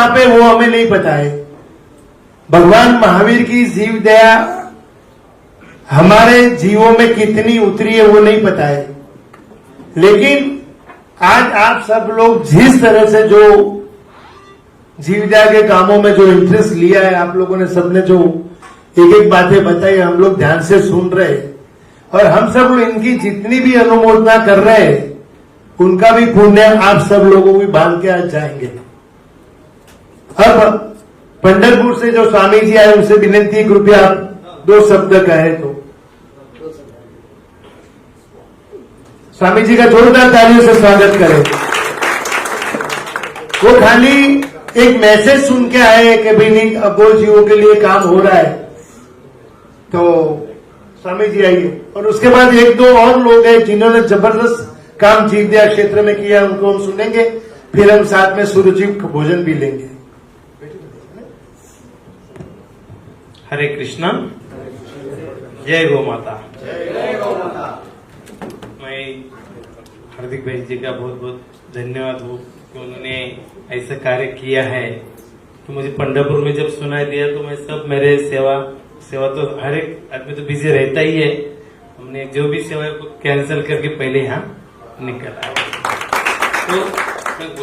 कहाँ पे वो हमें नहीं पता है। भगवान महावीर की जीव दया हमारे जीवों में कितनी उतरी है वो नहीं पता है, लेकिन आज आप सब लोग जिस तरह से जो जीव दया के कामों में जो इंटरेस्ट लिया है, आप लोगों ने सबने जो एक एक बातें बताई, हम लोग ध्यान से सुन रहे हैं और हम सब लोग इनकी जितनी भी अनुमोदना कर रहे हैं उनका भी पुण्य आप सब लोगों को बांध के आज जाएंगे। अब पंढरपुर से जो स्वामी जी आए उनसे विनती कृपया आप 2 शब्द कहे तो। स्वामी जी का जोरदार तालियों से स्वागत करें। वो खाली एक मैसेज सुन के आए कि भाई नहीं अबोध जीवों के लिए काम हो रहा है, तो स्वामी जी आइए। और उसके बाद 1-2 और लोग हैं जिन्होंने जबरदस्त काम जीव दया क्षेत्र में किया, उनको हम सुनेंगे, फिर हम साथ में सुरुचि भोजन भी लेंगे। हरे कृष्णा, जय गौ माता। मैं हार्दिक भाई जी का बहुत बहुत धन्यवाद हूँ कि उन्होंने ऐसा कार्य किया है। तो मुझे पंढरपुर में जब सुनाई दिया तो मैं सब मेरे सेवा तो हर एक आदमी तो बिजी रहता ही है, हमने जो भी सेवा को कैंसिल करके पहले यहाँ निकल आए। तो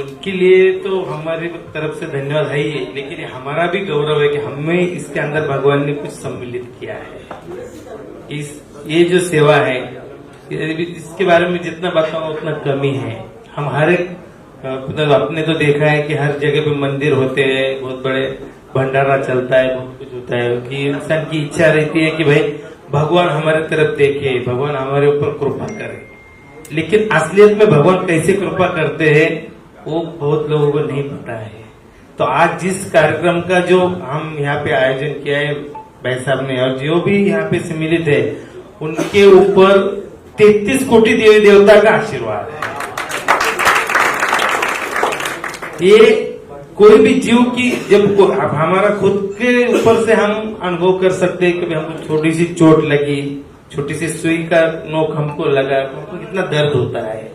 उनके लिए तो हमारी तरफ से धन्यवाद है ही, लेकिन हमारा भी गौरव है कि हमें इसके अंदर भगवान ने कुछ सम्मिलित किया है। ये जो सेवा है इसके बारे में जितना बताऊंगा उतना कमी है। हम हर एक अपने तो देखा है कि हर जगह पे मंदिर होते हैं, बहुत बड़े भंडारा चलता है, बहुत कुछ होता है कि इंसान की इच्छा रहती है कि भाई भगवान हमारे तरफ देखे, भगवान हमारे ऊपर कृपा करे, लेकिन असलियत में भगवान कैसे कृपा करते हैं वो बहुत लोगों को नहीं पता है। तो आज जिस कार्यक्रम का जो हम यहाँ पे आयोजन किया है भाई साहब ने, और जो भी यहाँ पे सम्मिलित है उनके ऊपर 33 कोटि देवी देवता का आशीर्वाद है। ये कोई भी जीव की जब हमारा खुद के ऊपर से हम अनुभव कर सकते हैं कि हमको छोटी सी चोट लगी, छोटी सी सुई का नोक हमको लगा, हमको कितना दर्द होता है।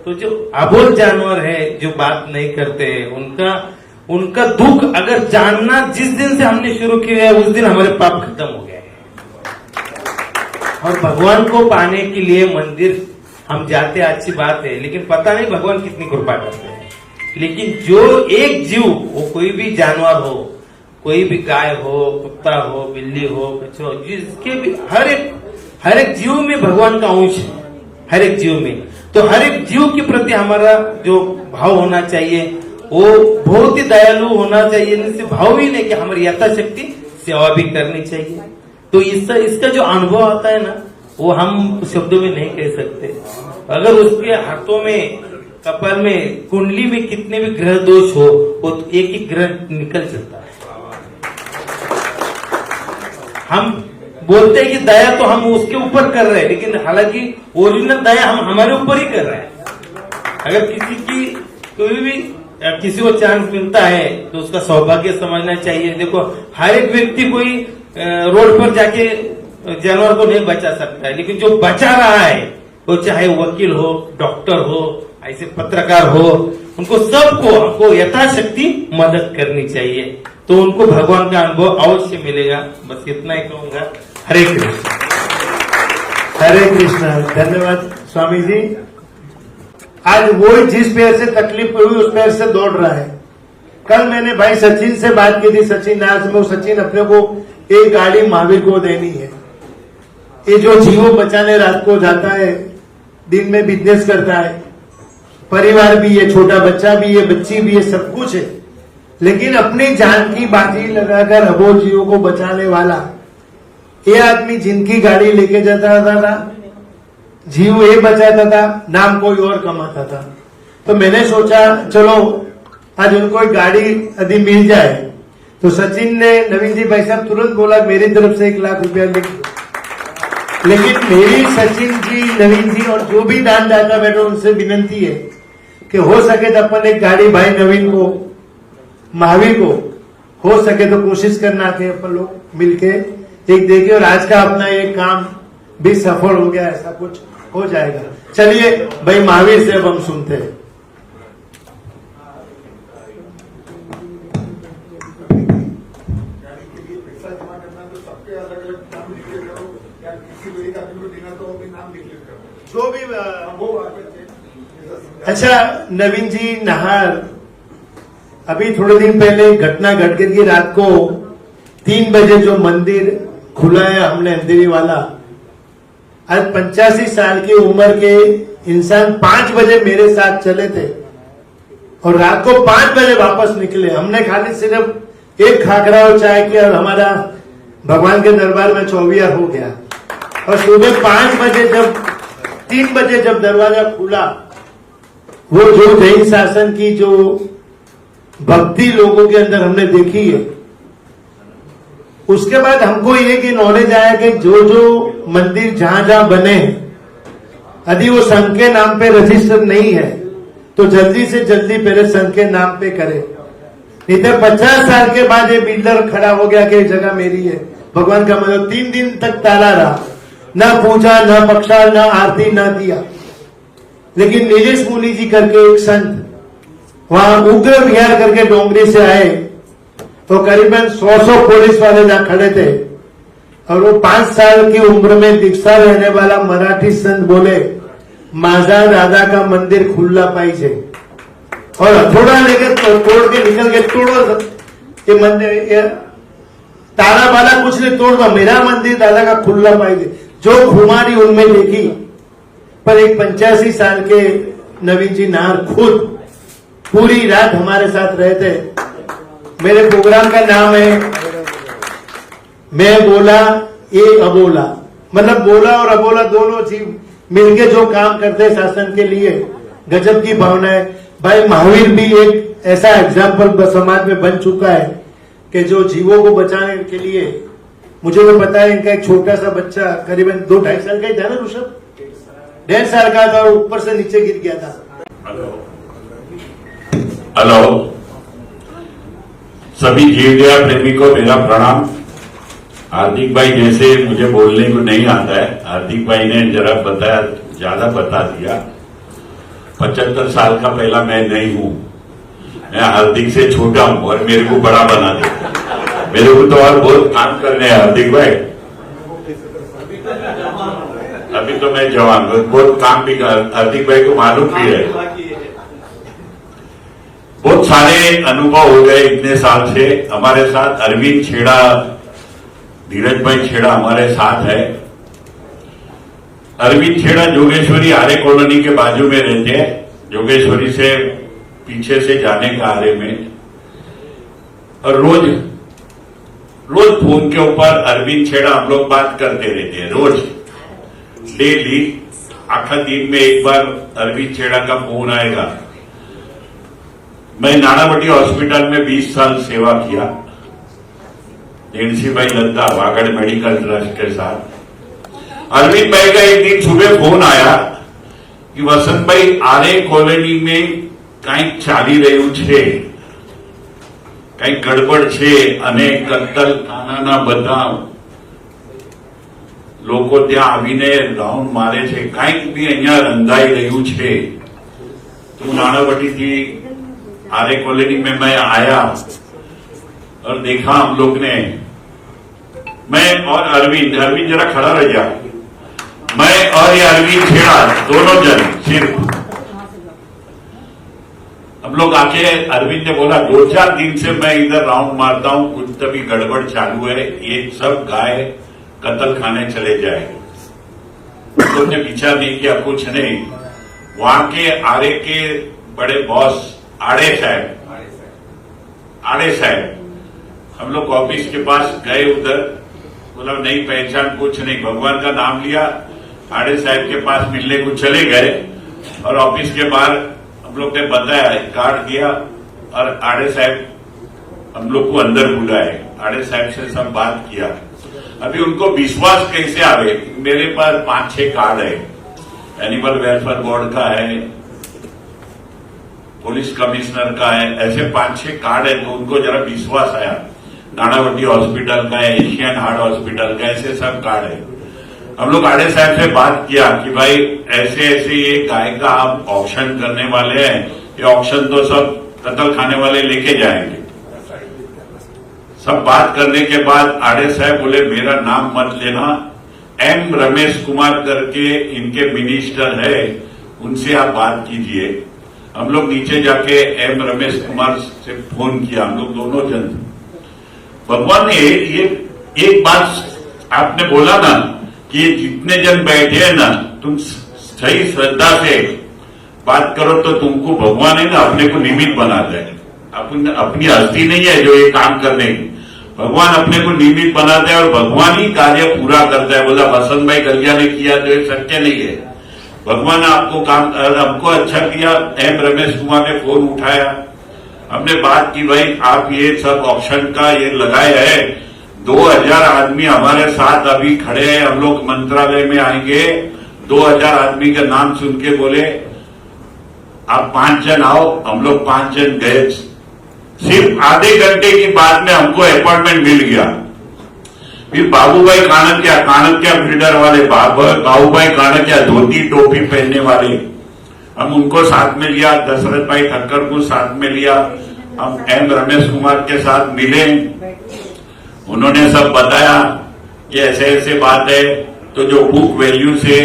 तो जो अबोध जानवर है जो बात नहीं करते उनका दुख अगर जानना जिस दिन से हमने शुरू किया है उस दिन हमारे पाप खत्म हो गए हैं। और भगवान को पाने के लिए मंदिर हम जाते अच्छी बात है, लेकिन पता नहीं भगवान कितनी कृपा करते हैं। लेकिन जो एक जीव, वो कोई भी जानवर हो, कोई भी गाय हो, कुत्ता हो, बिल्ली हो, बच्चा हो, जिसके भी हर एक जीव में भगवान का अंश है, हर एक जीव में। तो हर एक जीव के प्रति हमारा जो भाव होना चाहिए वो बहुत ही दयालु होना चाहिए। इससे भाव ही नहीं कि हमारी यथाशक्ति सेवा भी करनी चाहिए। तो इसका जो अनुभव आता है ना वो हम शब्दों में नहीं कह सकते। अगर उसके हाथों में, कपाल में, कुंडली में कितने भी ग्रह दोष हो वो तो एक ही ग्रह निकल जाता है। हम बोलते हैं कि दया तो हम उसके ऊपर कर रहे हैं, लेकिन हालांकि ओरिजिनल दया हम हमारे ऊपर ही कर रहे हैं। अगर किसी को चांस मिलता है तो उसका सौभाग्य समझना चाहिए। देखो हर एक व्यक्ति कोई रोड पर जाके जानवर को नहीं बचा सकता है, लेकिन जो बचा रहा है वो चाहे वकील हो, डॉक्टर हो, ऐसे पत्रकार हो, उनको सबको हमको यथाशक्ति मदद करनी चाहिए। तो उनको भगवान का अनुभव अवश्य मिलेगा। बस इतना ही कहूंगा। हरे कृष्ण। हरे कृष्ण। धन्यवाद स्वामी जी। आज वो जिस पैर से तकलीफ हुई उस पैर से दौड़ रहा है। कल मैंने भाई सचिन से बात की थी, सचिन आज में सचिन अपने को एक गाड़ी महावीर को देनी है। ये जो जीवों बचाने रात को जाता है, दिन में बिजनेस करता है, परिवार भी है, छोटा बच्चा भी है, बच्ची भी है, सब कुछ है, लेकिन अपनी जान की बाजी लगाकर अबोध जीवों को बचाने वाला ये आदमी जिनकी गाड़ी लेके जाता था, जीव ये बचाता था, नाम कोई और कमाता था। तो मैंने सोचा चलो आज उनको एक गाड़ी यदि मिल जाए। तो सचिन ने नवीन जी भाई साहब तुरंत बोला मेरी तरफ से 1 लाख रुपया लिख दो। लेकिन मेरी सचिन जी, नवीन जी और जो भी दानदाता बैठे उनसे विनती है कि हो सके तो अपन एक गाड़ी भाई नवीन को, महावीर को हो सके तो कोशिश करना कि अपन लोग मिलके एक देखे और आज का अपना ये काम भी सफल हो गया, ऐसा कुछ हो जाएगा। चलिए भाई महावीर से अब हम सुनते हैं। सबके अलग अलग नाम डिक्लेयर करो या किसी भी एक आदमी को देना तो भी नाम डिक्लेयर करो, जो भी वो आगे अच्छा नवीन जी नहार, अभी थोड़े दिन पहले घटना घट गई कि रात को 3 बजे जो मंदिर खुला है हमने अंधेरी वाला, आज 85 साल की उम्र के इंसान 5 बजे मेरे साथ चले थे और रात को 5 बजे वापस निकले। हमने खाली सिर्फ एक खाकरा और चाय किया और हमारा भगवान के दरबार में 24 हो गया। और सुबह 5 बजे जब 3 बजे जब दरवाजा खुला, वो जो जैन शासन की जो भक्ति लोगों के अंदर हमने देखी है, उसके बाद हमको ये कि नॉलेज आया कि जो जो मंदिर जहां जहां बने यदि वो संघ के नाम पे रजिस्टर नहीं है तो जल्दी से जल्दी पहले संघ के नाम पे करे, नहीं तो 50 साल के बाद ये बिल्डर खड़ा हो गया कि ये जगह मेरी है। भगवान का मतलब 3 दिन तक ताला रहा, ना पूजा ना बख्शा ना आरती ना दिया। लेकिन नीलेश मुनि जी करके एक संत वहां उग्र विहार करके डोंगरी से आए तो करीबन 100 पुलिस वाले जहां खड़े थे और वो 5 साल की उम्र में दीक्षा रहने वाला मराठी संत बोले माझा दादा का मंदिर खुला पाइजे और हथौड़ा लेकर तोड़ के निकल के तोड़ो ये मंदिर, ताला वाला कुछ नहीं तोड़ दो, मेरा मंदिर दादा का खुला पाइजे। जो खुमारी उनमें देखी, पर एक 85 साल के नवीन जी नाहर खुद पूरी रात हमारे साथ रहे थे। मेरे प्रोग्राम का नाम है मैं बोला ये अबोला, मतलब बोला और अबोला दोनों जीव मिलके जो काम करते हैं शासन के लिए, गजब की भावना है। भाई महावीर भी एक ऐसा एग्जाम्पल समाज में बन चुका है कि जो जीवों को बचाने के लिए, मुझे तो पता है इनका एक छोटा सा बच्चा करीबन 2-2.5 साल का ही था ना ऋषभ, 1.5 साल का था और ऊपर से नीचे गिर गया था। हेलो, सभी जीवदया प्रेमी को मेरा प्रणाम। हार्दिक भाई जैसे मुझे बोलने को नहीं आता है, हार्दिक भाई ने जरा बताया, ज्यादा बता दिया। 75 साल का पहला मैं नहीं हूं, मैं हार्दिक से छोटा हूं और मेरे को बड़ा बना दिया। मेरे को तो और बहुत काम करने हैं हार्दिक भाई, अभी तो मैं जवान, बहुत काम भी कर, हार्दिक भाई को मालूम भी है। बहुत सारे अनुभव हो गए इतने साल से हमारे साथ। अरविंद छेड़ा, धीरज भाई छेड़ा हमारे साथ है। अरविंद छेड़ा जोगेश्वरी आर्य कॉलोनी के बाजू में रहते हैं, जोगेश्वरी से पीछे से जाने का आर्य में। और रोज फोन के ऊपर अरविंद छेड़ा हम लोग बात करते रहते हैं, रोज डेली। आखा दिन में एक बार अरविंद छेड़ा का फोन आएगा। मैं नानावटी हॉस्पिटल में 20 साल सेवा किया, एनसी भाई लद्दा वागड़ मेडिकल ट्रस्ट के साथ। अरविंद भाई का एक दिन सुबह फोन आया कि वसंत भाई आर्य कॉलोनी में कई चाली रह्યું છે, કઈ ગડબડ છે અને કત્તલ ખાનાના બધા લોકો ત્યાં આવીને રાઉન્ડ મારે છે, કંઈક બી અહીંયા રંધાઈ રહ્યું છે। તો નાણાવટી थी आर्य कॉलोनी में मैं आया और देखा हम लोग ने, मैं और अरविंद जरा खड़ा रह जा, मैं और ये अरविंद छेड़ा दोनों जन सिर्फ हम लोग आके, अरविंद ने बोला 2-4 दिन से मैं इधर राउंड मारता हूं, कुछ तभी गड़बड़ चालू है, ये सब गाय कत्ल खाने चले जाए। तो ने विचार नहीं किया, कुछ नहीं। वहां के आर्य के बड़े बॉस आड़े साहब हम लोग ऑफिस के पास गए, उधर बोला नहीं पहचान कुछ नहीं, भगवान का नाम लिया, आड़े साहब के पास मिलने को चले गए और ऑफिस के बाहर हम लोग ने बताया, कार्ड दिया और आड़े साहब हम लोग को अंदर बुलाए, आड़े साहब से सब बात किया। अभी उनको विश्वास कैसे आवे, मेरे पास 5-6 कार्ड है, एनिमल वेलफेयर बोर्ड का है, पुलिस कमिश्नर का है, ऐसे 5-6 कार्ड है। तो उनको जरा विश्वास आया, नानावटी हॉस्पिटल का है, एशियन हार्ट हॉस्पिटल का, ऐसे सब कार्ड है। हम लोग आड़े साहब से बात किया कि भाई ऐसे ऐसे ये गाय का आप ऑक्शन करने वाले हैं, ये ऑक्शन तो सब कत्ल खाने वाले लेके जाएंगे। सब बात करने के बाद आड़े साहब बोले मेरा नाम मत लेना, एम रमेश कुमार करके इनके मिनिस्टर है, उनसे आप बात कीजिए। हम लोग नीचे जाके एम रमेश कुमार से फोन किया, हम लोग दोनों जन। भगवान ने ये एक बात आपने बोला ना कि ये जितने जन बैठे हैं ना, तुम सही श्रद्धा से बात करो तो तुमको भगवान है ना अपने को निमित्त बनाता है। अपनी हस्ती नहीं है जो ये काम करने की, भगवान अपने को निमित्त बनाता है और भगवान ही कार्य पूरा करता है। बोला बसंत भाई गलिया ने किया तो ये सत्य नहीं है, भगवान ने आपको काम हमको अच्छा किया। एम रमेश कुमार ने फोन उठाया, हमने बात की भाई आप ये सब ऑप्शन का ये लगाए है, 2000 आदमी हमारे साथ अभी खड़े हैं, हम लोग मंत्रालय में आएंगे। 2000 आदमी का नाम सुन के बोले आप 5 जन आओ, हम लोग 5 जन गए। सिर्फ आधे घंटे की बाद में हमको अपॉइंटमेंट मिल गया। फिर बाबूभाई काणकिया बिल्डर वाले बाबूभाई काणकिया धोती टोपी पहनने वाले, हम उनको साथ में लिया। दशरथ भाई ठक्कर को साथ में लिया, हम एम रमेश कुमार के साथ मिले, उन्होंने सब बताया कि ऐसे ऐसे बात है। तो जो बुक वैल्यू से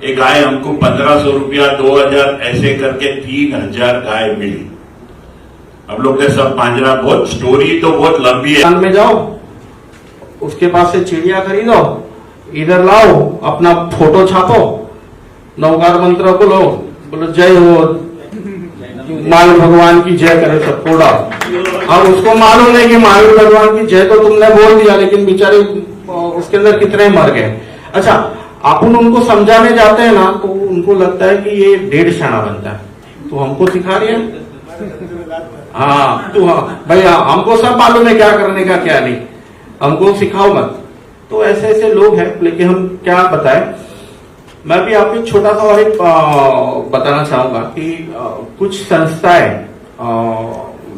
एक गाय हमको 1500 रुपया, 2000 ऐसे करके 3000 गाय मिली। हम लोग ने सब पांजरा, बहुत स्टोरी तो बहुत लंबी है। में जाओ, उसके पास से चिड़िया खरीदो, इधर लाओ, अपना फोटो छापो, नवकार मंत्र बोलो, बोलो जय हो महावीर भगवान की जय करे, सबको डाल। अब उसको मालूम नहीं कि महावीर भगवान की जय तो तुमने बोल दिया, लेकिन बेचारे उसके अंदर कितने मर गए। अच्छा, अपन उनको समझाने जाते हैं ना तो उनको लगता है कि ये 1.5 शाना बनता है, तो हमको सिखा रही है। हाँ तो हाँ भाई, हमको सब मालूम है क्या करने का क्या नहीं, हमको सिखाओ मत। तो ऐसे ऐसे लोग हैं, लेकिन हम क्या बताएं। मैं भी आपको छोटा सा और एक बताना चाहूंगा कि कुछ संस्थाएं,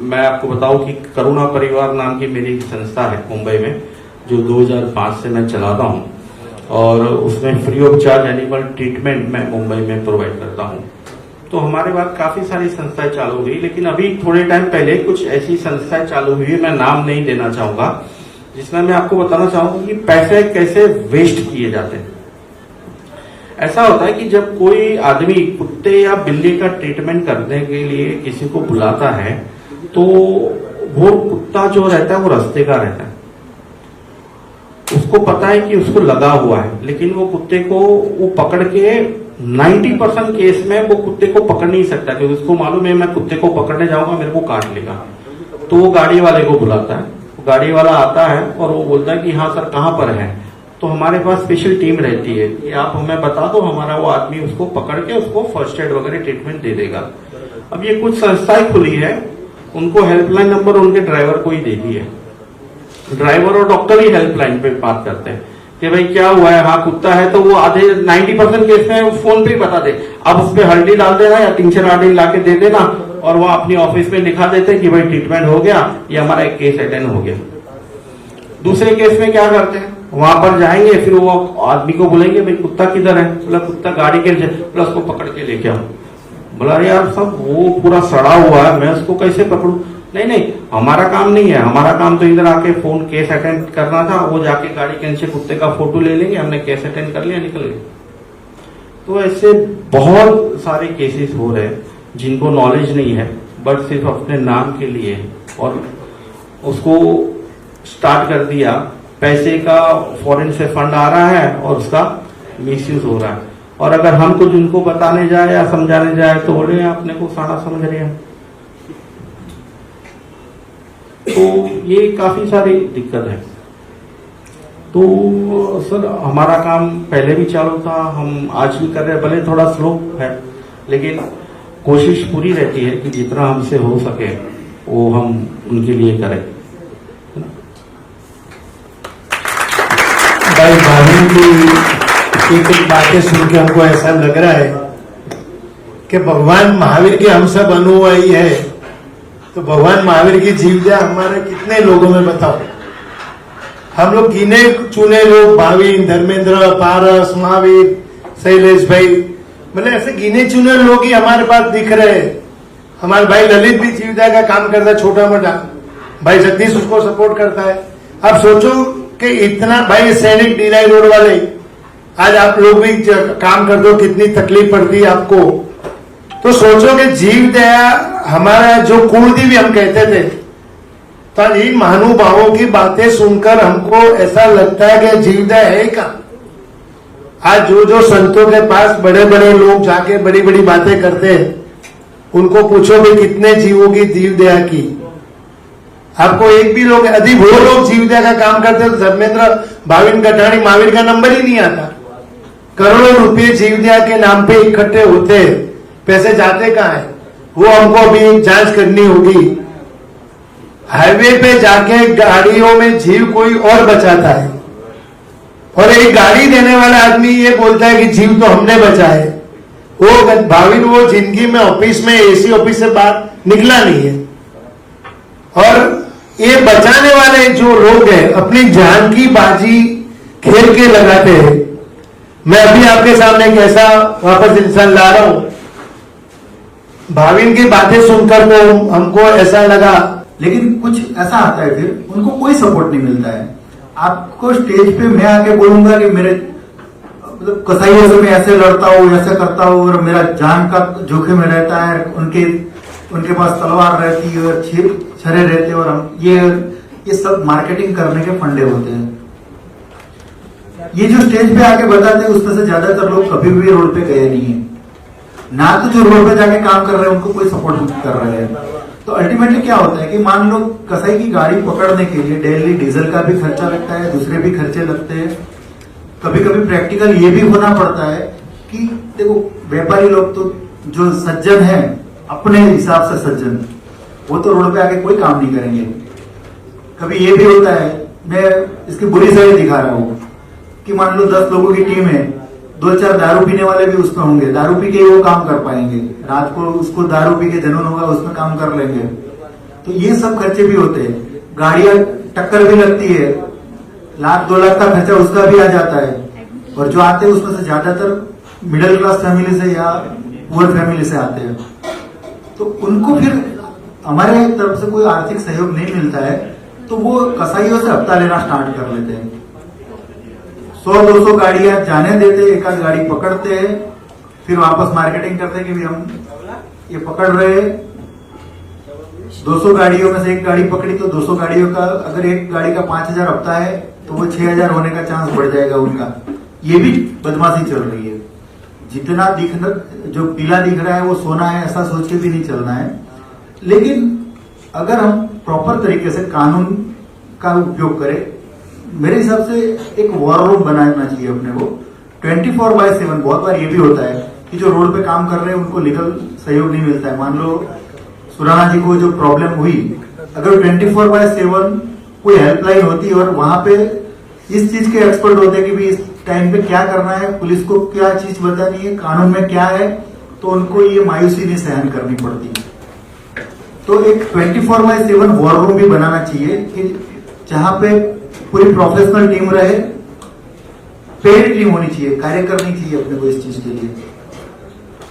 मैं आपको बताऊं कि करुणा परिवार नाम की मेरी एक संस्था है मुंबई में, जो 2005 से मैं चलाता हूं, और उसमें free of charge animal treatment मैं मुंबई में प्रोवाइड करता हूं। तो हमारे बाद काफी सारी संस्थाएं चालू हुई, लेकिन अभी थोड़े टाइम पहले कुछ ऐसी संस्थाएं चालू हुई, मैं नाम नहीं देना चाहूंगा, जिसमें मैं आपको बताना चाहूंगा कि पैसे कैसे वेस्ट किए जाते हैं। ऐसा होता है कि जब कोई आदमी कुत्ते या बिल्ली का ट्रीटमेंट करने के लिए किसी को बुलाता है, तो वो कुत्ता जो रहता है वो रास्ते का रहता है, उसको पता है कि उसको लगा हुआ है, लेकिन वो कुत्ते को वो पकड़ के 90% केस में वो कुत्ते को पकड़ नहीं सकता, क्योंकि उसको मालूम है मैं कुत्ते को पकड़ने जाऊंगा मेरे को काट लेगा। तो वो गाड़ी वाले को बुलाता है, गाड़ी वाला आता है और वो बोलता है कि हाँ सर कहाँ पर है। तो हमारे पास स्पेशल टीम रहती है कि आप हमें बता दो, हमारा वो आदमी उसको पकड़ के उसको फर्स्ट एड वगैरह ट्रीटमेंट दे देगा। अब ये कुछ संस्थाएं खुली है, उनको हेल्पलाइन नंबर उनके ड्राइवर को ही दे दी है, ड्राइवर और डॉक्टर ही हेल्पलाइन पे बात करते हैं कि भाई क्या हुआ है, हाँ कुत्ता है, तो वो आधे 90% केस में फोन पे ही बता दे, अब उस पर हल्दी डाल देना या टिंचर आर्डी ला के दे देना, और वो अपनी ऑफिस में लिखा देते कि भाई ट्रीटमेंट हो गया, ये हमारा एक केस अटेंड हो गया। दूसरे केस में क्या करते हैं, वहां पर जाएंगे, फिर वो आदमी को बोलेंगे भाई कुत्ता किधर है, बोला कुत्ता गाड़ी के बोला उसको पकड़ के लेके आओ। बोला अरे यार सब वो पूरा सड़ा हुआ है, मैं उसको कैसे पकड़ू। नहीं हमारा काम नहीं है, हमारा काम तो इधर आके फोन केस अटेंड करना था, वो जाके गाड़ी के नीचे कुत्ते का फोटो ले लेंगे, हमने केस अटेंड कर लिया, निकल गए। तो ऐसे बहुत सारे केसेस हो रहे हैं जिनको नॉलेज नहीं है, बट सिर्फ अपने नाम के लिए, और उसको स्टार्ट कर दिया, पैसे का फॉरेन से फंड आ रहा है और उसका मिसयूज हो रहा है। और अगर हम कुछ उनको बताने जाए या समझाने जाए तो बोले अपने को सारा समझ रहे हैं। तो ये काफी सारी दिक्कत है। तो सर हमारा काम पहले भी चालू था, हम आज भी कर रहे हैं, भले थोड़ा स्लो है, लेकिन कोशिश पूरी रहती है कि जितना हमसे हो सके वो हम उनके लिए करें। भाई महावीर की एक बातें सुन के हमको ऐसा लग रहा है कि भगवान महावीर के हम सब अनुयायी है, तो भगवान महावीर की जीवजा हमारे कितने लोगों में बताओ। हम लोग गिने चुने लोग, भाविन, धर्मेंद्र, पारस, महावीर, शैलेश भाई, मतलब ऐसे गिने चुने लोग ही हमारे पास दिख रहे हैं। हमारे भाई ललित भी जीवजा का काम करता है छोटा मोटा, भाई जगदीश उसको सपोर्ट करता है, अब सोचो कि इतना भाई सैनिक ढिलाई रोड वाले, आज आप लोग भी काम करते हो, कितनी तकलीफ पड़ती है आपको। तो सोचो कि जीव दया हमारा जो कुलदेवी हम कहते थे, तो इन महानुभावों की बातें सुनकर हमको ऐसा लगता है कि जीव दया है क्या। आज जो संतों के पास बड़े बड़े लोग जाके बड़ी बड़ी बातें करते हैं, उनको पूछो भी कितने जीवों की जीव दया की, आपको एक भी लोग, यदि वो लोग जीव दया का काम करते तो धर्मेंद्र भाविन गठाणी महावीर का नंबर ही नहीं आता। करोड़ों रुपए जीव दया के नाम पे इकट्ठे होते, पैसे जाते कहाँ है, वो हमको अभी जांच करनी होगी। हाईवे पे जाके गाड़ियों में जीव कोई और बचाता है, और एक गाड़ी देने वाला आदमी ये बोलता है कि जीव तो हमने बचाए। वो भाविन वो जिंदगी में ऑफिस में एसी ऑफिस से बाहर निकला नहीं है। और ये बचाने वाले जो लोग हैं अपनी जान की बाजी खेल के लगाते हैं। मैं अभी आपके सामने एक ऐसा वापस इंसान ला रहा हूं, भाविन की बातें सुनकर तो हमको ऐसा लगा, लेकिन कुछ ऐसा आता है फिर उनको कोई सपोर्ट नहीं मिलता है। आपको स्टेज पे मैं आके बोलूंगा कि मेरे मतलब कसाईयों से मैं ऐसे लड़ता हूँ, ऐसे करता हूँ, और मेरा जान का जोखिम में रहता है, उनके पास तलवार रहती है और छरे रहते हैं, और हम ये सब मार्केटिंग करने के फंडे होते हैं। ये जो स्टेज पे आके बताते हैं उसमें से ज्यादातर लोग कभी भी रोड पे गए नहीं है, ना तो जो रोड पे जाके काम कर रहे हैं उनको कोई सपोर्ट नहीं कर रहे हैं। तो अल्टीमेटली क्या होता है कि मान लो कसाई की गाड़ी पकड़ने के लिए डेली डीजल का भी खर्चा लगता है, दूसरे भी खर्चे लगते हैं। कभी कभी प्रैक्टिकल ये भी होना पड़ता है कि देखो व्यापारी लोग तो जो सज्जन है अपने हिसाब से सज्जन, वो तो रोड पे आके कोई काम नहीं करेंगे। कभी ये भी होता है, मैं इसकी बुरी साइड दिखा रहा हूँ कि मान लो 10 लोगों की टीम है, 2-4 दारू पीने वाले भी उसमें होंगे, दारू पी के वो काम कर पाएंगे, रात को उसको दारू पी के जनून होगा उसमें काम कर लेंगे। तो ये सब खर्चे भी होते हैं, गाड़ियां टक्कर भी लगती है, 1-2 लाख का खर्चा उसका भी आ जाता है। और जो आते हैं उसमें से ज्यादातर मिडिल क्लास फैमिली से या पुअर फैमिली से आते हैं। तो उनको फिर हमारे तरफ से कोई आर्थिक सहयोग नहीं मिलता है, तो वो कसाईयों से हफ्ता लेना स्टार्ट कर लेते हैं। 100-200 गाड़ियां जाने देते, एक आध गाड़ी पकड़ते हैं, फिर वापस मार्केटिंग करते हैं कि भी हम ये पकड़ रहे हैं। 200 गाड़ियों में से एक गाड़ी पकड़ी तो 200 गाड़ियों का, अगर एक गाड़ी का 5000 हफ्ता है तो वो 6000 होने का चांस बढ़ जाएगा उनका। ये भी बदमाशी चल रही है। जितना जो पीला दिख रहा है वो सोना है, ऐसा सोच के भी नहीं चलना है। लेकिन अगर हम प्रॉपर तरीके से कानून का उपयोग करें, मेरे हिसाब से एक वॉर रूम बनाना चाहिए अपने को 24/7। बहुत बार ये भी होता है कि जो रोड पे काम कर रहे हैं उनको लीगल सहयोग नहीं मिलता है। मान लो सुराना जी को जो प्रॉब्लम हुई, अगर 24/7 कोई हेल्पलाइन होती और वहां पे इस चीज के एक्सपर्ट होते कि भी इस टाइम पे क्या करना है, पुलिस को क्या चीज बतानी है, कानून में क्या है, तो उनको ये मायूसी नहीं सहन करनी पड़ती। तो एक 24/7 वॉर रूम भी बनाना चाहिए कि जहां पे पूरी प्रोफेशनल टीम रहे, पेड टीम होनी चाहिए, कार्य करनी चाहिए अपने को इस चीज के लिए।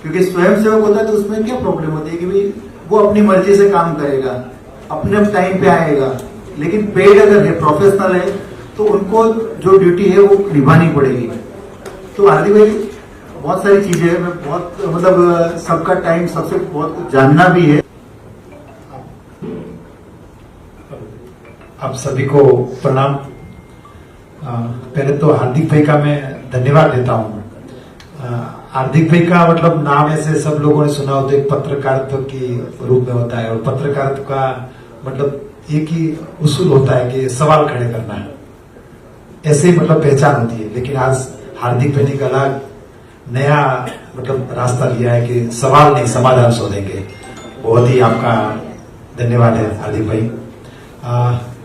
क्योंकि स्वयं सेवक होता है तो उसमें क्या प्रॉब्लम होती है कि भाई वो अपनी मर्जी से काम करेगा, अपने टाइम पे आएगा। लेकिन पेड अगर है, प्रोफेशनल है, तो उनको जो ड्यूटी है वो निभानी पड़ेगी। तो हार्दिक भाई बहुत सारी चीजें है, मैं बहुत मतलब सबका टाइम सबसे बहुत जानना भी है। आप सभी को प्रणाम। पहले तो हार्दिक भाई का मैं धन्यवाद देता हूँ। हार्दिक भाई का मतलब नाम ऐसे सब लोगों ने सुना होता है, पत्रकारित्व के रूप में होता है, और पत्रकारित्व का मतलब एक ही उसूल होता है कि सवाल खड़े करना है, ऐसे ही मतलब पहचान होती है। लेकिन आज हार्दिक भाई ने एक अलग नया मतलब रास्ता लिया है कि सवाल नहीं समाधान शोधेंगे। बहुत ही आपका धन्यवाद है हार्दिक भाई।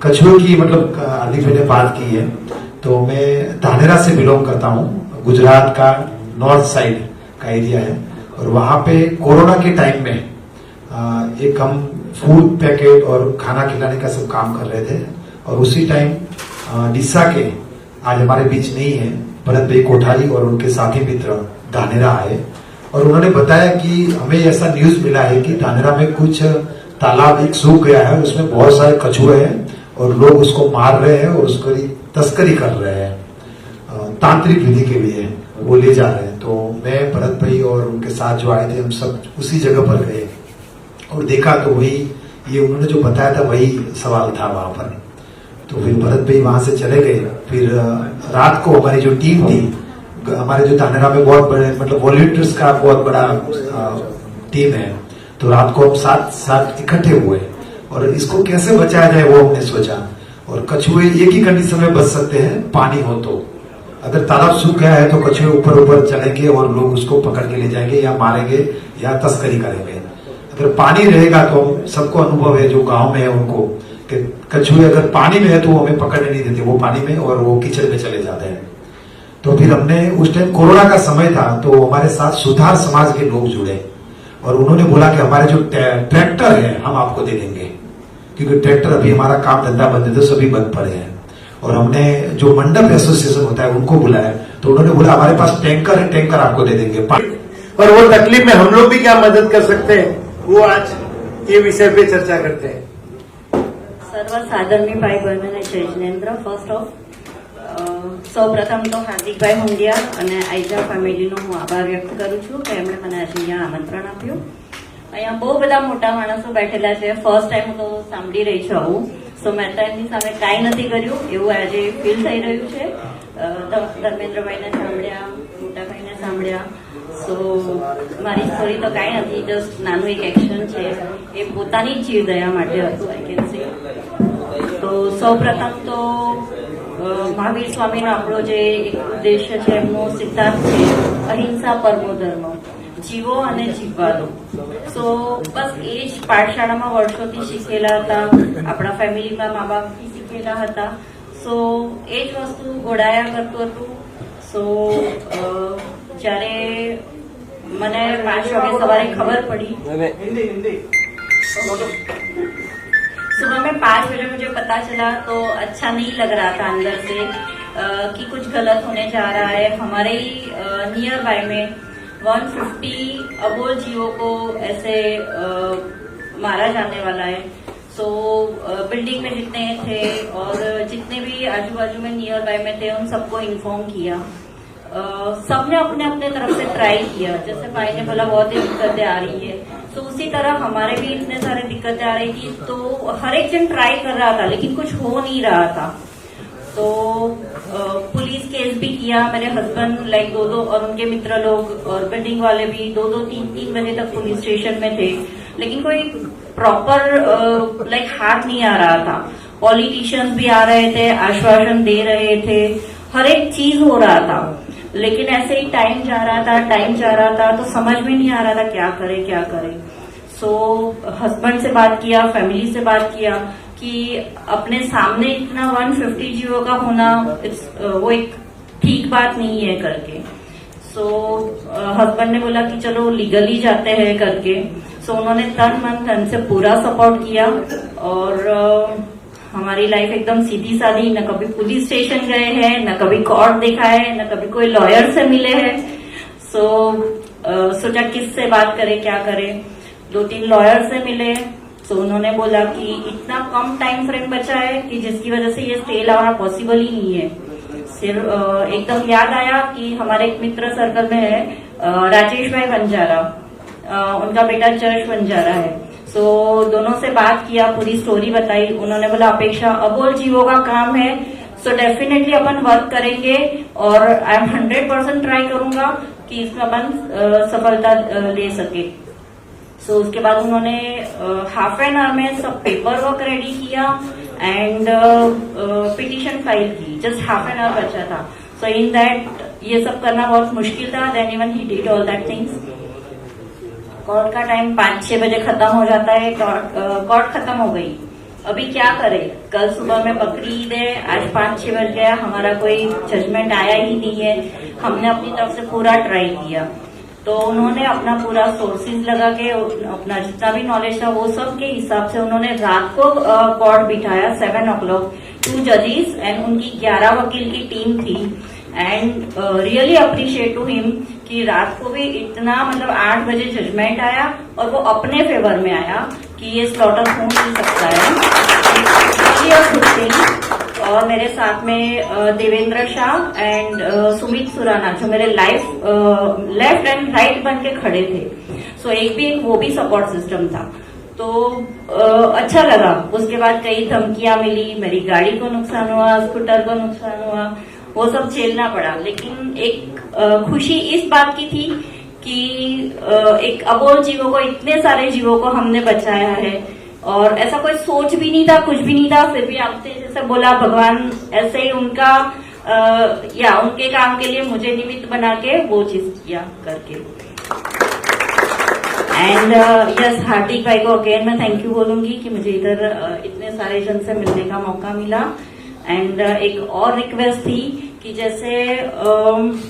कछुए की मतलब हार्दिक भाई ने बात की है, तो मैं धानेरा से बिलोंग करता हूँ। गुजरात का नॉर्थ साइड का एरिया है, और वहां पे कोरोना के टाइम में एक हम फूड पैकेट और खाना खिलाने का सब काम कर रहे थे। और उसी टाइम डिस्सा के आज हमारे बीच नहीं है भरत भाई कोठारी और उनके साथी मित्र धानेरा आए, और उन्होंने बताया कि हमें ऐसा न्यूज मिला है कि धानेरा में कुछ तालाब एक सूख गया है, उसमें बहुत सारे कछुए हैं और लोग उसको मार रहे हैं और उसकी तस्करी कर रहे हैं, तांत्रिक विधि के लिए वो ले जा रहे हैं। तो मैं भरत भाई और उनके साथ जो आए थे, हम सब उसी जगह पर गए और देखा तो वही ये उन्होंने जो बताया था वही सवाल था वहां पर। तो फिर भरत भाई वहां से चले गए। फिर रात को हमारी जो टीम थी, हमारे जो धानेरा में बहुत बड़े मतलब वॉलंटियर्स का बहुत बड़ा टीम है, तो रात को हम साथ इकट्ठे हुए और इसको कैसे बचाया जाए वो हमने सोचा। और कछुए एक ही कंडीशन में बच सकते हैं, पानी हो तो। अगर तालाब सूख गया है तो कछुए ऊपर ऊपर चलेंगे और लोग उसको पकड़ के ले जाएंगे या मारेंगे या तस्करी करेंगे। अगर पानी रहेगा तो सबको अनुभव है जो गांव में है उनको, कि कछुए अगर पानी में है तो वो हमें पकड़ने नहीं देते, वो पानी में और वो कीचड़ में चले जाते हैं। तो फिर हमने उस टाइम कोरोना का समय था, तो हमारे साथ सुधार समाज के लोग जुड़े और उन्होंने बोला कि हमारे जो ट्रैक्टर है हम आपको दे देंगे, क्योंकि ट्रैक्टर अभी हमारा काम धंधा बंद है तो सभी बंद पड़े हैं। और हमने जो मंडप एसोसिएशन होता है उनको बुलाया, तो उन्होंने बोला हमारे पास टैंकर है, टैंकर आपको दे देंगे। और वो तकलीफ में हम लोग भी क्या मदद कर सकते हैं, वो आज ये विषय पे चर्चा करते हैं। सर्व आदरणीय भाई बहन અને જય જિનેન્દ્ર, ફર્સ્ટ ઓફ સૌપ્રથમ તો હાર્દિકભાઈ હુંડિયા અને આઈજા ફેમિલીનો હું આભાર વ્યક્ત કરું છું કે એમણે મને આજે અહીંયા આમંત્રણ આપ્યું। અહીંયા બહુ બધા મોટા માણસો બેઠેલા છે, ફર્સ્ટ ટાઈમ હું તો સાંભળી રહી છું આવું, સો મેં તો એમની સામે કાંઈ નથી કર્યું એવું આજે ફીલ થઈ રહ્યું છે। ધર્મેન્દ્રભાઈને સાંભળ્યા, મોટાભાઈને સાંભળ્યા, સો મારી સ્ટોરી તો કાંઈ નથી, જસ્ટ નાનું એક એક્શન છે, એ પોતાની જ જીવદયા માટે હતું, આઈ કેન સે। તો સૌપ્રથમ તો મહાવીર સ્વામીનો આપણો જે એક ઉદ્દેશ્ય છે, એમનો સિદ્ધાંત છે અહિંસા પરમો ધર્મ, જીવો અને જીવવા દો। સો બસ એ જ પાઠશાળામાં વર્ષોથી શીખેલા હતા, આપણા ફેમિલીમાં મા બાપથી શીખેલા હતા, સો એ જ વસ્તુ ઘોડાયા કરતું હતું। સો જ્યારે મને 5 વાગે સવારે ખબર પડી, सुबह में 5 बजे मुझे पता चला तो अच्छा नहीं लग रहा था अंदर से कि कुछ गलत होने जा रहा है। हमारे ही नियर बाय में 150 अबोल जीवों को ऐसे मारा जाने वाला है। सो बिल्डिंग में जितने थे और जितने भी आजू बाजू में नियर बाय में थे उन सबको इन्फॉर्म किया। सबने अपने अपने तरफ से ट्राई किया, जैसे भाई ने बोला बहुत ही दिक्कतें आ रही है, तो उसी तरह हमारे भी इतने सारे दिक्कतें आ रही थी। तो हर एक जन ट्राई कर रहा था लेकिन कुछ हो नहीं रहा था। तो पुलिस केस भी किया, मेरे हस्बैंड लाइक 2 और उनके मित्र लोग और बिल्डिंग वाले भी 2 3 बजे तक पुलिस स्टेशन में थे, लेकिन कोई प्रॉपर लाइक हाथ नहीं आ रहा था। पॉलिटिशियंस भी आ रहे थे, आश्वासन दे रहे थे, हर एक चीज हो रहा था, लेकिन ऐसे ही टाइम जा रहा था तो समझ में नहीं आ रहा था क्या करे। सो हस्बैंड से बात किया, फैमिली से बात किया कि अपने सामने इतना 150 जीवों का होना वो एक ठीक बात नहीं है करके। सो हस्बैंड ने बोला कि चलो लीगली जाते हैं करके। सो उन्होंने तन मन धन से पूरा सपोर्ट किया और हमारी लाइफ एकदम सीधी सादी, न कभी पुलिस स्टेशन गए हैं, न कभी कोर्ट देखा है, न कभी कोई लॉयर से मिले हैं। सो सोचा किससे बात करें, क्या करें। 2-3 लॉयर से मिले, सो उन्होंने बोला कि इतना कम टाइम फ्रेम बचा है कि जिसकी वजह से ये स्टे लाना पॉसिबल ही नहीं है। सिर्फ एकदम याद आया कि हमारे एक मित्र सर्कल में है राजेश भाई बंजारा, उनका बेटा चर्च बंजारा है। सो दोनों से बात किया, पूरी स्टोरी बताई, उन्होंने बोला अपेक्षा अबोल जीवों का काम है, सो डेफिनेटली अपन वर्क करेंगे और आई एम 100% ट्राई करूंगा कि इसमें अपन सफलता ले सके। सो उसके बाद उन्होंने हाफ एन आवर में सब पेपर वर्क रेडी किया एंड पिटीशन फाइल की, जस्ट हाफ एन आवर बचा था। सो इन दैट ये सब करना बहुत मुश्किल था, then even he did all that things. Court का टाइम 5-6 बजे खत्म हो जाता है, कोर्ट खत्म हो गई, अभी क्या करे। कल सुबह में बकरी ईद है, आज 5-6 बज गया, हमारा कोई जजमेंट आया ही नहीं है। हमने अपनी तरफ से पूरा ट्राई किया, तो उन्होंने अपना पूरा सोर्सेज लगा के अपना जितना भी नॉलेज था वो सब के हिसाब से उन्होंने रात को कोर्ट बिठाया 7 o'clock, 2 जजेस एंड उनकी 11 वकील की टीम थी। And really appreciate to him कि रात को भी इतना मतलब 8 बजे जजमेंट आया और वो अपने फेवर में आया कि ये स्लॉटर हो नहीं सकता है। फैमिली और खुद से ही। और मेरे साथ में देवेंद्र शाह एंड सुमित सुराना जो मेरे लेफ्ट एंड राइट बन के खड़े थे। सो एक वो भी सपोर्ट सिस्टम था, तो अच्छा लगा। उसके बाद कई धमकियां मिली, मेरी गाड़ी को नुकसान हुआ, स्कूटर को नुकसान हुआ, वो सब झेलना पड़ा। लेकिन एक खुशी इस बात की थी कि एक अबोल जीवों को, इतने सारे जीवों को हमने बचाया है। और ऐसा कोई सोच भी नहीं था, कुछ भी नहीं था, फिर भी आपने जैसे बोला भगवान ऐसे ही उनका या उनके काम के लिए मुझे निमित्त बना के वो चीज किया करके। एंड यस, हार्दिक भाई को अगेन मैं थैंक यू बोलूंगी कि मुझे इधर इतने सारे जन से मिलने का मौका मिला। एंड एक और रिक्वेस्ट थी कि जैसे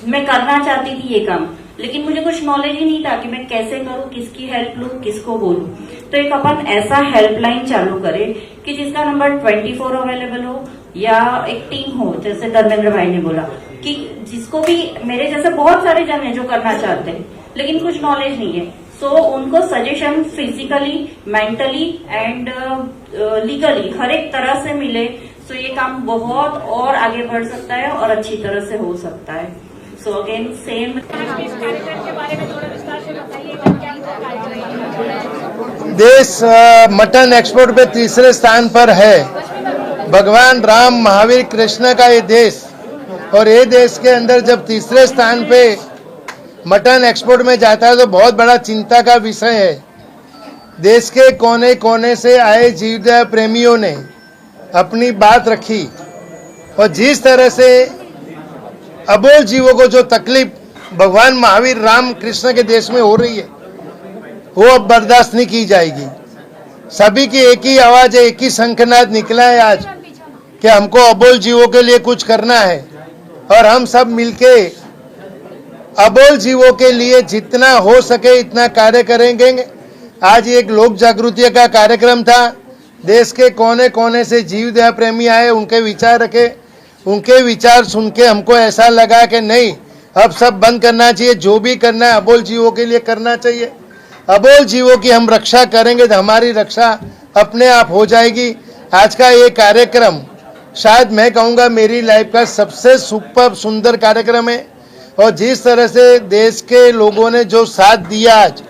मैं करना चाहती थी ये काम, लेकिन मुझे कुछ नॉलेज ही नहीं था कि मैं कैसे करूं, किसकी हेल्प लूं, किसको बोलूं। तो एक अपन ऐसा हेल्पलाइन चालू करें कि जिसका नंबर 24 अवेलेबल हो, या एक टीम हो जैसे धर्मेंद्र भाई ने बोला कि जिसको भी, मेरे जैसे बहुत सारे जन हैं जो करना चाहते हैं लेकिन कुछ नॉलेज नहीं है। सो उनको suggestion physically, mentally and legally हर एक तरह से मिले। सो ये काम बहुत और आगे बढ़ सकता है और अच्छी तरह से हो सकता है। So again same. देश मटन एक्सपोर्ट पे तीसरे स्थान पर है। भगवान राम, महावीर, कृष्ण का ये देश, और ये देश के अंदर जब तीसरे स्थान पे मटन एक्सपोर्ट में जाता है तो बहुत बड़ा चिंता का विषय है। देश के कोने कोने से आए जीवदया प्रेमियों ने अपनी बात रखी, और जिस तरह से अबोल जीवों को जो तकलीफ भगवान महावीर, राम, कृष्ण के देश में हो रही है वो अब बर्दाश्त नहीं की जाएगी। सभी की एक ही आवाज है, एक ही शंखनाद निकला है आज कि हमको अबोल जीवों के लिए कुछ करना है, और हम सब मिलके अबोल जीवों के लिए जितना हो सके इतना कार्य करेंगे। आज एक लोक जागृति का कार्यक्रम था। देश के कोने कोने से जीव दया प्रेमी आए, उनके विचार रखे। उनके विचार सुन के हमको ऐसा लगा कि नहीं, अब सब बंद करना चाहिए, जो भी करना है अबोल जीवों के लिए करना चाहिए। अबोल जीवों की हम रक्षा करेंगे तो हमारी रक्षा अपने आप हो जाएगी। आज का ये कार्यक्रम शायद मैं कहूँगा मेरी लाइफ का सबसे सुपर सुंदर कार्यक्रम है, और जिस तरह से देश के लोगों ने जो साथ दिया आज,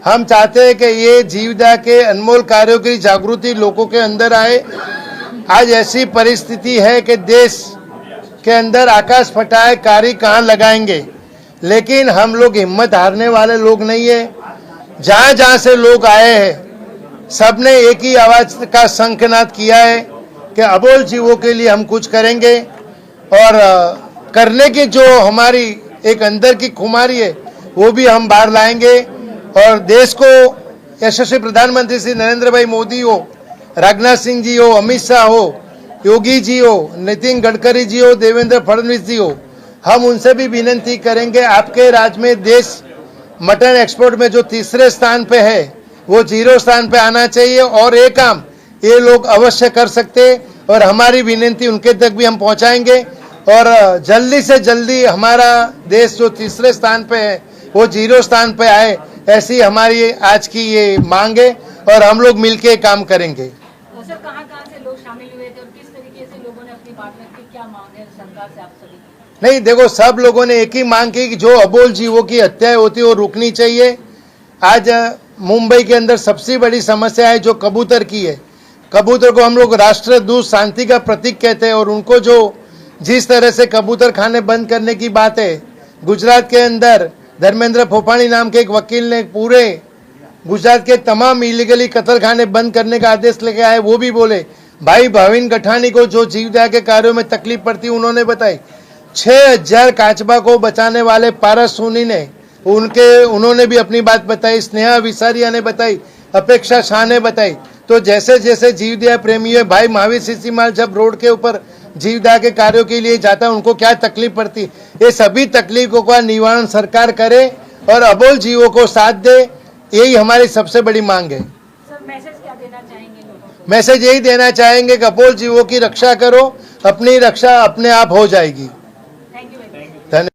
हम चाहते हैं कि ये जीवदया के अनमोल कार्यों की जागृति लोगों के अंदर आए। आज ऐसी परिस्थिति है कि देश के अंदर आकाश फटाए कारी कहाँ लगाएंगे, लेकिन हम लोग हिम्मत हारने वाले लोग नहीं है। जहाँ जहाँ से लोग आए हैं सबने एक ही आवाज का शंखनाद किया है कि अबोल जीवों के लिए हम कुछ करेंगे, और करने की जो हमारी एक अंदर की खुमारी है वो भी हम बाहर लाएंगे। और देश को यशस्वी प्रधानमंत्री श्री नरेंद्र भाई मोदी हो, राजनाथ सिंह जी हो, अमित शाह हो, योगी जी हो, नितिन गडकरी जी हो, देवेंद्र फडणवीस जी हो, हम उनसे भी विनती करेंगे आपके राज्य में देश मटन एक्सपोर्ट में जो तीसरे स्थान पे है वो 0 स्थान पे आना चाहिए, और ये काम ये लोग अवश्य कर सकते। और हमारी विनती उनके तक भी हम पहुंचाएंगे, और जल्दी से जल्दी हमारा देश जो तीसरे स्थान पे है वो 0 स्थान पे आए, ऐसी हमारी आज की ये मांग है, और हम लोग मिलके काम करेंगे। सर, कहाँ से लोग शामिल हुए थे और किस तरीके से लोगों ने अपनी बात रखी, क्या मांग है सरकार से आप सभी? नहीं, देखो, सब लोगों ने एक ही मांग की कि जो अबोल जीवों की हत्याएं होती है वो रुकनी चाहिए। आज मुंबई के अंदर सबसे बड़ी समस्या है जो कबूतर की है। कबूतर को हम लोग राष्ट्रदूत, शांति का प्रतीक कहते हैं, और उनको जो जिस तरह से कबूतर खाने बंद करने की बात है, गुजरात के अंदर धर्मेंद्र फोफाणी नाम के एक वकील ने पूरे गुजरात के तमाम इलीगली कत्ल खाने बंद करने का आदेश लेके आए। वो भी बोले भाई भाविन गठानी को जो जीवदया के कार्यों में तकलीफ पड़ती उन्होंने बताई। 6000 काचबा को बचाने वाले पारस सोनी ने उन्होंने भी अपनी बात बताई, स्नेहा विसारिया ने बताई, अपेक्षा शाह ने बताई। तो जैसे जैसे जीवदया प्रेमी है, भाई महावीर सीसीमाल जब रोड के ऊपर जीवदया के कार्यों के लिए जाता है उनको क्या तकलीफ पड़ती, ये सभी तकलीफों का निवारण सरकार करे और अबोल जीवों को साथ दे, यही हमारी सबसे बड़ी मांग है। सर, मैसेज क्या देना चाहेंगे लोगों को? मैसेज यही देना चाहेंगे कि अबोल जीवों की रक्षा करो, अपनी रक्षा अपने आप हो जाएगी। Thank you. धन्यवाद।